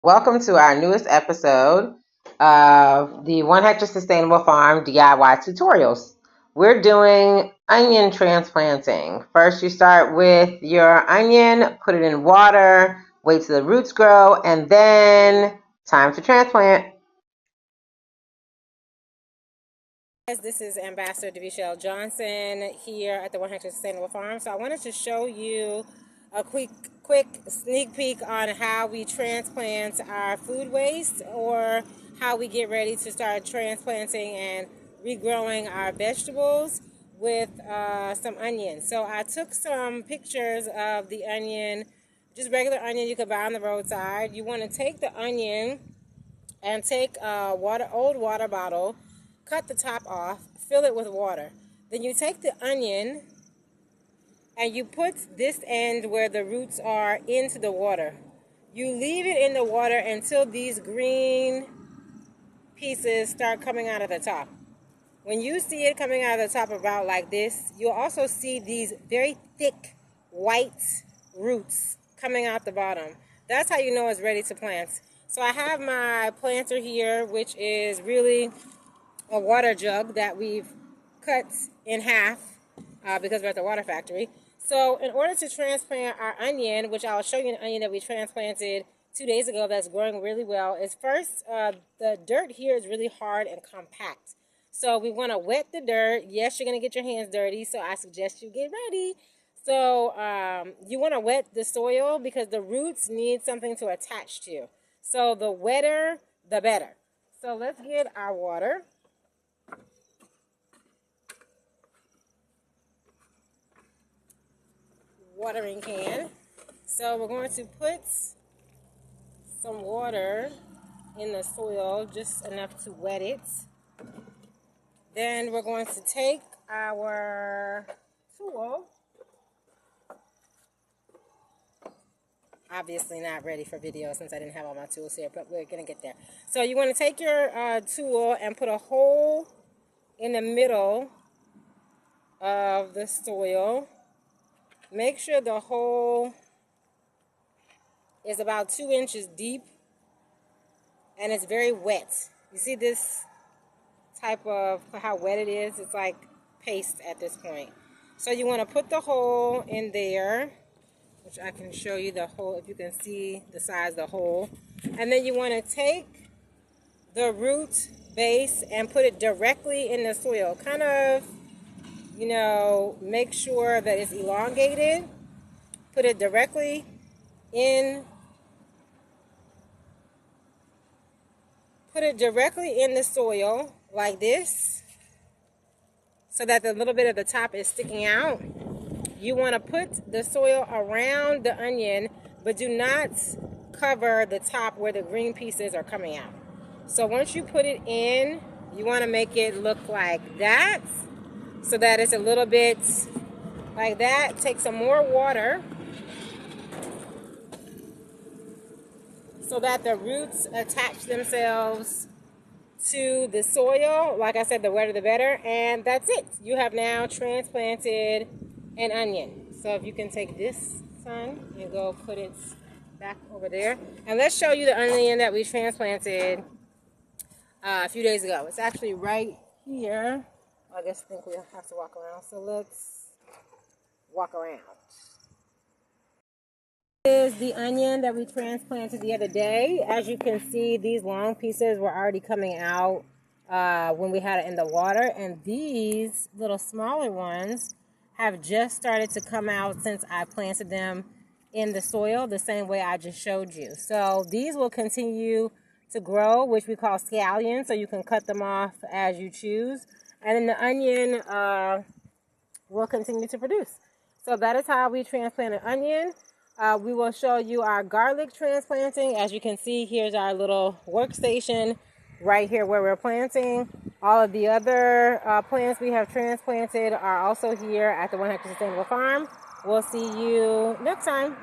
Welcome to our newest episode of the One Hectare Sustainable Farm DIY tutorials. We're doing onion transplanting. First, you start with your onion, put it in water, wait till the roots grow, and then time to transplant. This is Ambassador Devishelle Johnson here at the One Hectare Sustainable Farm. So I wanted to show you a quick sneak peek on how we transplant our food waste, or how we get ready to start transplanting and regrowing our vegetables with some onions. So I took some pictures of the onion, just regular onion you could buy on the roadside. You want to take the onion and take a old water bottle, cut the top off, fill it with water. Then you take the onion and you put this end where the roots are into the water. You leave it in the water until these green pieces start coming out of the top. When you see it coming out of the top about like this, you'll also see these very thick white roots coming out the bottom. That's how you know it's ready to plant. So I have my planter here, which is really a water jug that we've cut in half because we're at the water factory. So in order to transplant our onion, which I'll show you an onion that we transplanted 2 days ago that's growing really well, is first, the dirt here is really hard and compact. So we want to wet the dirt. Yes, you're going to get your hands dirty, so I suggest you get ready. So you want to wet the soil because the roots need something to attach to. So the wetter, the better. So let's get our water. Watering can. So we're going to put some water in the soil, just enough to wet it. Then we're going to take our tool. Obviously not ready for video since I didn't have all my tools here, but we're going to get there. So you want to take your tool and put a hole in the middle of the soil. Make sure the hole is about 2 inches deep and it's very wet. You see this type of how wet it is? It's like paste at this point. So you want to put the hole in there, which I can show you the hole if you can see the size of the hole. And then you want to take the root base and put it directly in the soil. Kind of, make sure that it's elongated. Put it directly in. Put it directly in the soil like this, so that the little bit of the top is sticking out. You want to put the soil around the onion, but do not cover the top where the green pieces are coming out. So once you put it in, you want to make it look like that, so that it's a little bit like that. Take some more water so that the roots attach themselves to the soil. Like I said, the wetter the better. And that's it. You have now transplanted an onion. So if you can take this, son, and go put it back over there. And let's show you the onion that we transplanted a few days ago. It's actually right here. I think we'll have to walk around. So let's walk around. This is the onion that we transplanted the other day. As you can see, these long pieces were already coming out when we had it in the water, and these little smaller ones have just started to come out since I planted them in the soil the same way I just showed you. So these will continue to grow, which we call scallions, so you can cut them off as you choose. And then the onion will continue to produce. So that is how we transplant an onion. We will show you our garlic transplanting. As you can see, here's our little workstation right here where we're planting. All of the other plants we have transplanted are also here at the One Hectare Sustainable Farm. We'll see you next time.